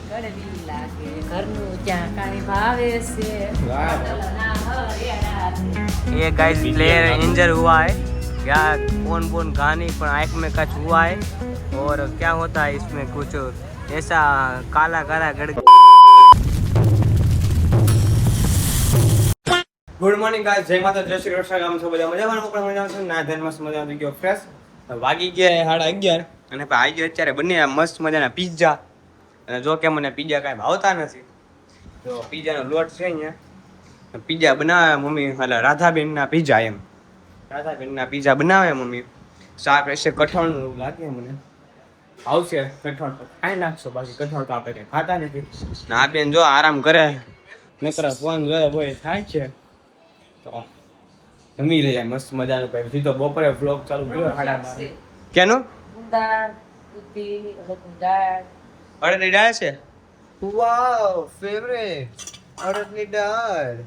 કડવી લાગે ઘરનું ક્યાં કાંઈ ભાવે છે હોટલના હરિયાળા છે। ये गाइस प्लेयर इंजर हुआ है क्या कौन कौन गाने पर आँख में कच हुआ है और क्या होता है इसमें कुछ ऐसा काला काला गड़ ગુડ મોર્નિંગ ગાઈસ જય માતા જય શ્રી કૃષ્ણ ગામ છો બધા મજામાં પણ મજામાં છે ના ધન મસ્ત મજા આવી ગયો ફ્રેશ વાગી ગયા 11:30 અને ભાઈ ગયો અત્યારે બંને મસ્ત મજાના પિઝા અને જો કે મને પિઝા કાંઈ ભાવતા નથી તો પિઝાનો લોટ છે અહીંયા પિઝા બનાવે મમ્મી એટલે રાધાબેનના પિઝા એમ રાધાબેનના પિઝા બનાવે મમ્મી શાક રહેશે કઠોળનું એવું લાગે મને આવશે કઠોળ તો ખાઈ નાખશો બાકી કઠોળ તો આપણે કંઈ ખાતા નથી ના બેન જો આરામ કરે નકરા ફોન જોયા બોય થાય છે તો જમી લઈ જાય મસ્ત મજાનું ભાઈ સીધો બપોરે વ્લોગ ચાલુ કર્યો 12:30 કેનો દાળ દૂધી અડદની દાળ અડદની દાળ છે વાવ ફેવરેટ અડદની દાળ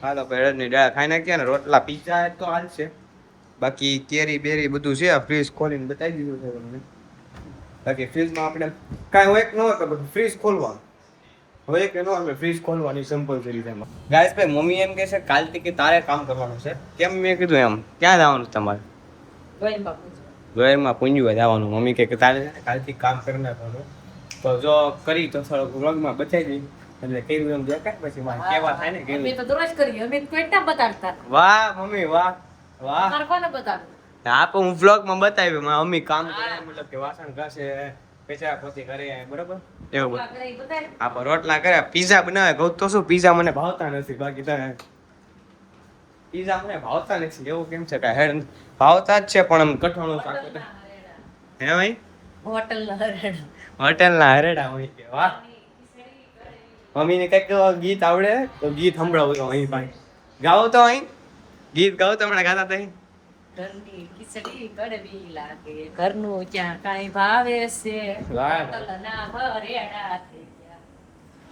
હાલો ભાઈ અડદની દાળ ખાઈ નાખ્યા ને રોટલા પીઝા તો હાલ છે બાકી કેરી બેરી બધું છે ફ્રીજ ખોલીને બતાવી દીધું છે તમને બાકી ફ્રીજમાં આપણે કાંઈ હોય કે ન હોય તો ફ્રીજ ખોલવાનું હવે કે નો અમે ફ્રીજ ખોલવાની સિમ્પલ કરી છે ગાઈસ ભાઈ મમ્મી એમ કહે છે કાલથી કે તારે કામ કરવાનું છે કેમ મેં કીધું એમ ક્યાં જવાનું તમારે ગોયરમાં પૂંજવા જવાનું મમ્મી કે તારે કાલથી કામ કરી નાખવાનું તો જો કરી તો થોડોક વ્લોગમાં બતાવી દઈ એટલે કર્યું એમ દેખાય પછી મારે કેવા થાય ને કે અમે તો દરરોજ કરીએ અમે કોઈના બતાડતા વાહ મમ્મી વાહ વાહ મારે કોને બતાડવું હા પણ હું વ્લોગમાં બતાવ્યું મારી મમ્મી કામ કરે મતલબ કે વાસણ ઘસે કચરા પોતી કરે બરોબર એવું આપણે રોટલા કરે પીઝા બનાવે કહું તો શું પીઝા મને ભાવતા નથી બાકી તો પીઝા મને ભાવતા નથી એવું કેમ છે કાંઈ હેડ ભાવતા જ છે પણ આમ કઠોળનું શાક હે ભાઈ હોટલના હરેડા હોય કે વાહ મમ્મીને કંઈક ગીત આવડે તો ગીત સંભળાવું તો અહીં ભાઈ ગાઓ તો અહીં ગીત ગાઓ તો હમણાં ગાતા તઈ ઘરની ખીચડી કડવી લાગે ઘરનું ક્યાં કાંઈ ભાવે છે હોટલના હરિયાળા થઈ ગયા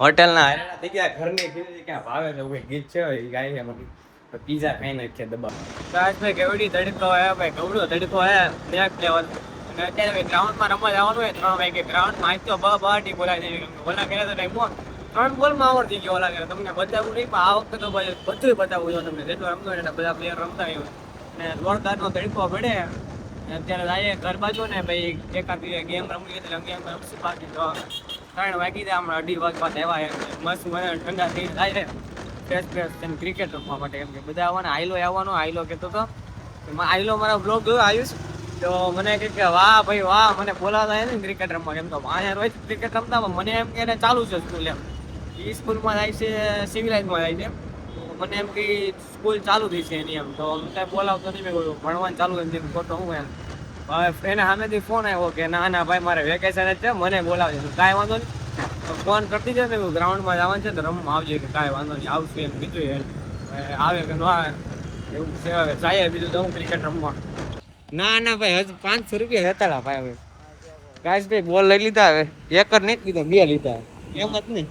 હોટલના હરેડા થઈ ગયા ઘરની ખીચડી ક્યાં ભાવે છે કોઈ ગીત છે એ ગાય છે મમ્મી પીઝા ખાઈ નાખીએ દબા કાશ ભાઈ કેવડી તડકો હે ભાઈ કવડો તડકો હે નેક્સ્ટ લેવલ અને અત્યારે ગ્રાઉન્ડમાં રમવા જવાનું હોય 3 વાગે ગ્રાઉન્ડમાં આજ તો બાટી બોલાય છે ઓલા કરે તો ટાઈમ 3 બોલમાં આવડતી ગયો ઓલા કરે તમને બતાવું નહીં પણ આ વખતે તો ભાઈ બધું બતાવું છો તમને જેટલું રમતો એટલે બધા પ્લેયર રમતા હોય ને જોરદારનો તડકો પડે અત્યારે જાય ઘર બાજુ ને ભાઈ એકાદ ગેમ રમવી એટલે ગેમ રમશું બાકી તો 3 વાગી જાય હમણાં 2:30 વાગવા આવ્યા મસ્ત મને ઠંડા થઈ જાય ફ્રેશ તેમ ક્રિકેટ રમવા માટે કેમ કે બધા આવવાના આવવાનો આયલો કહેતો હતો આયલો મારા બ્લોગ જોયો આયુષ તો મને કહે કે વાહ ભાઈ વાહ મને બોલાવતા ને ક્રિકેટ રમવા કેમ તો અહીંયા રોજ ક્રિકેટ રમતા મને એમ કે ચાલુ છે સ્કૂલ એમ એ સ્કૂલમાં જાય છે સિવિલાઇઝમાં જાય છે મને એમ કે સ્કૂલ ચાલુ થઈ છે એની એમ તો કાંઈ બોલાવતો નહીં મેં કહ્યું ભણવાનું ચાલુ એમ ખોટો હું એમ હવે એને સામેથી ફોન આવ્યો કે ના ના ભાઈ મારે વેકેશન જ છે મને બોલાવજે કાંઈ વાંધો નહીં ફોન કરતી જાય ને ગ્રાઉન્ડમાં જવાનું છે તો રમવા આવજે કે કાંઈ વાંધો નહીં આવશું એમ કીધું આવે કે ન આવે એવું છે હવે જાય બીજું તો હું ક્રિકેટ રમવા ના ના ભાઈ હજુ 500 રૂપિયા હતા ભાઈ હવે ગાઈસ ભાઈ બોલ લઈ લીધા હવે એક જ નહીં લીધો 2 લીધા એમ જ નહીં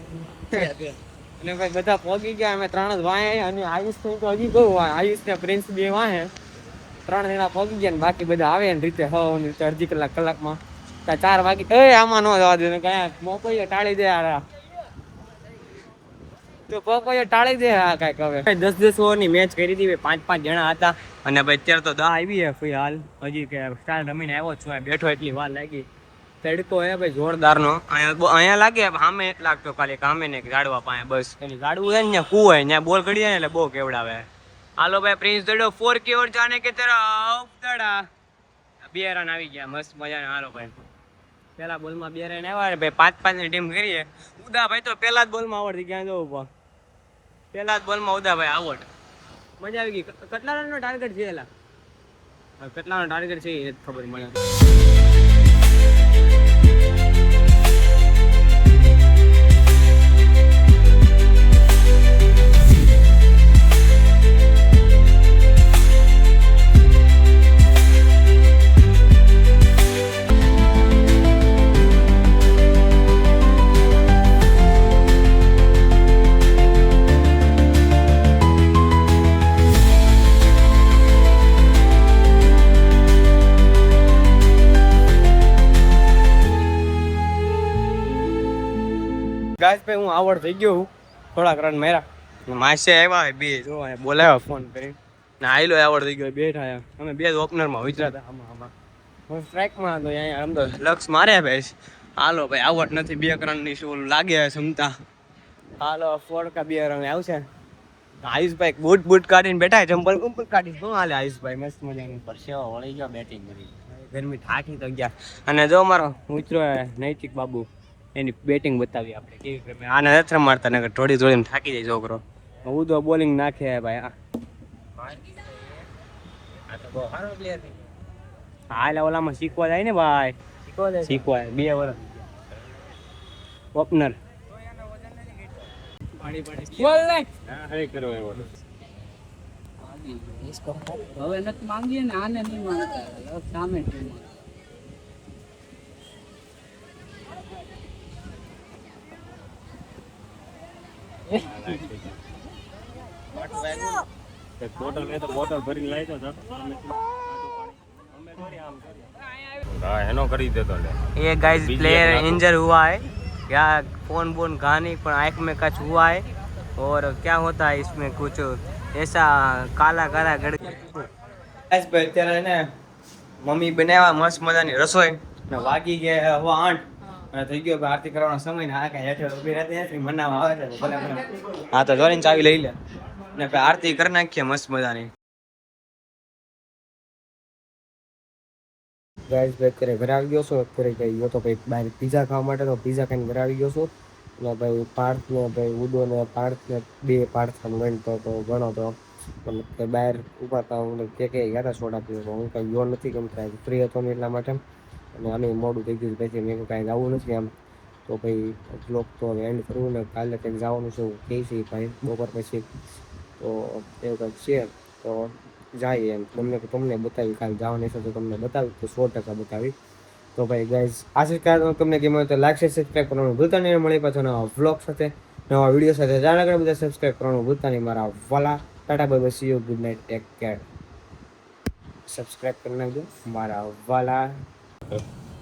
અને ભાઈ બધા પહોંચી ગયા અમે 3 જ વાય અને આયુષ તો હજી કહું આયુષ ને પ્રિન્સ 2 વાય 3 જણા પહોંચી ગયા ને બાકી બધા આવે ને રીતે અડધી કલાકમાં 4 વાગે આમાં ન જવા દે કયા મોપૈયો ટાળી દે યાર તો પપૈયો ટાળી દે હા કાંઈક હવે 10-10 ઓવરની મેચ કરી હતી 5-5 જણા હતા અને ભાઈ અત્યારે તો 10 આવી છે હાલ હજી કે સ્ટાર રમીને આવ્યો છું બેઠો એટલી વાર લાગી તડકો હે ભાઈ જોરદારનો અહીંયા લાગે સામે એક લાગતો ખાલી કામે ને ગાડવા પાસે બસ એની ગાડવું છે ને ત્યાં કૂ હોય ત્યાં બોલ કરી જાય ને એટલે બહુ કેવડાવે હાલો ભાઈ પ્રિન્સ દડો 4 की ओर जाने की तरफ દડા 2 રન આવી ગયા મસ્ત મજાના હાલો ભાઈ પેલા બોલમાં 2 રન આવ્યા ભાઈ 5-5 ની ટીમ કરીએ ઉદા ભાઈ તો પેલા જ બોલમાં આવડતી ક્યાં જવું પેલા જ બોલમાં ઉદા ભાઈ આવડ મજા આવી ગઈ કેટલા રનનો ટાર્ગેટ છે એલા કેટલાનો ટાર્ગેટ છે એ ખબર મળે ગાઈસ ભાઈ હું આવડ થઈ ગયો હું થોડાક રન માર્યા માસે આવ્યા બે જો બોલાવ્યો ફોન કરી ને આયલો આવડ થઈ ગયો બેઠા અમે બે ઓપનરમાં વિચરાતા આમાં હું સ્ટ્રાઇકમાં હતો અહીંયા આમ તો લક્ષ માર્યા ભાઈ હાલો ભાઈ આવડ નથી 2 રનની શું લાગે ક્ષમતા હાલો 4 કા 2 રન આવશે આયુષભાઈ બૂટ કાઢીને બેઠા ચંપલ કંપલ કાઢી શું હાલે આયુષભાઈ મસ્ત મજાની પરસેવા વળી ગયો બેટિંગ કરી ગરમી થાકી તો ગયા અને જો મારો મિત્રો નૈતિક બાબુ એની બેટિંગ બતાવી આપણે કેવી રમે આને નથી રમાડતા ને થોડી થોડીને થાકી જાય છોકરો હું તો બોલિંગ નાખે ભાઈ આ તો બહુ સારો પ્લેયર છે હાલે ઓલામાં શીખવા જાય ને ભાઈ શીખવા 2 વર્ષ ઓપનર બોલ ને હા હે કરો એવો હવે નથી માંગીએ ને આને નહીં માંગતા સામે ટીમ બોટલ લે તો બોટલ ભરીને લઈ તો એનો કરી દેતો ये गाइस प्लेयर इंजर हुआ है क्या फोन बोन कहा नहीं पर आँख में कच हुआ है और क्या होता है इसमें कुछ ऐसा काला काला गड़ गाइस भाई અત્યારે ને મમ્મી બનાવ્યા મસ્ત મજાની રસોઈ ને વાગી ગયા હવે 8 અને થઈ ગયો આરતી કરવાનો સમય ને આ કઈ હેઠળ ઊભી રહેતી નથી મનાવા આવે છે ભલે હા તો જોરીને ચાવી લઈ લે ને પછી આરતી કરી નાખીએ મસ્ત મજાની ગાઈસ બેક કરે ઘરે આવી ગયો છો અત્યારે ગયો તો ભાઈ બહાર પીઝા ખાવા માટે તો પીઝા ખાઈને ઘરે આવી ગયો છું ને ભાઈ પાર્થ ને ભાઈ ઉડો ને પાર્થ ને 2 પાર્થ મેન તો ઘણો તો પણ બહાર ઊભા હતા હું કે ગયા હતા સોડા પીવો હું કઈ ગયો નથી કેમ કે ફ્રી હતો ને એટલા માટે અને અમે મોડું થઈ ગયું પછી મેં કાંઈ જવું નથી આમ તો ભાઈ બ્લોગ તો એન્ડ કરવું ને કાલે કંઈક જવાનું છે કહે છે ભાઈ બપોર પછી તો એવું કંઈક છે તો જાય એમ તમને બતાવી કાલે જવાની છે તો તમને બતાવી તો 100% બતાવી તો ભાઈ ગાઈઝ આશીર્વાદ તમને ગમે તો લાઈક શેર સબસ્ક્રાઈબ કરવાનું ભૂલતા નહીં મળી પાછો નવા વ્લોગ સાથે નવા વિડીયો સાથે જાણ આગળ બધા સબસ્ક્રાઈબ કરવાનું ભૂલતા નહીં મારા વાલા Tata bye bye see you good night take care subscribe કરી નાખજો મારા વાલા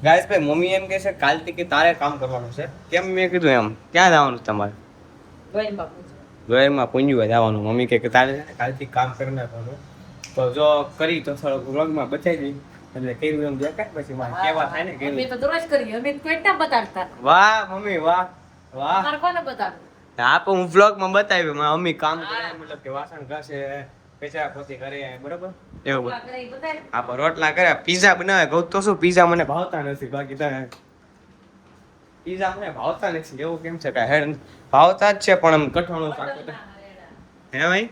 ગાઈઝ ભાઈ મમ્મી એમ કહે છે કાલથી કે તારે કામ કરવાનું છે કેમ મેં કીધું એમ ક્યાં જવાનું તમારે ગોયરમાં પૂંજવા જવાનું મમ્મી કે તારે કાલથી કામ કરી નાખવાનું તો જો કરી તો થોડોક વ્લોગમાં બતાવી દઈ એટલે કર્યું એમ દેખાય પછી મારે કેવા થાય ને અમે તો દરરોજ કરીએ અમે કોઈ ના બતાડતા વાહ મમ્મી વાહ વાહ તાર કોને બતાડું હા પણ હું વ્લોગમાં બતાવ્યું મારી મમ્મી કામ કરે મતલબ કે વાસણ ઘસે કચરા પોતી કરે બરોબર એવું બધું હા રોટલા કરે પીઝા બનાવે કહું તો શું પીઝા મને ભાવતા નથી બાકી તને પીઝા મને ભાવતા નથી એવું કેમ છે કાંઈ હેડ ભાવતા જ છે પણ આમ કઠોળું શાક હે ભાઈ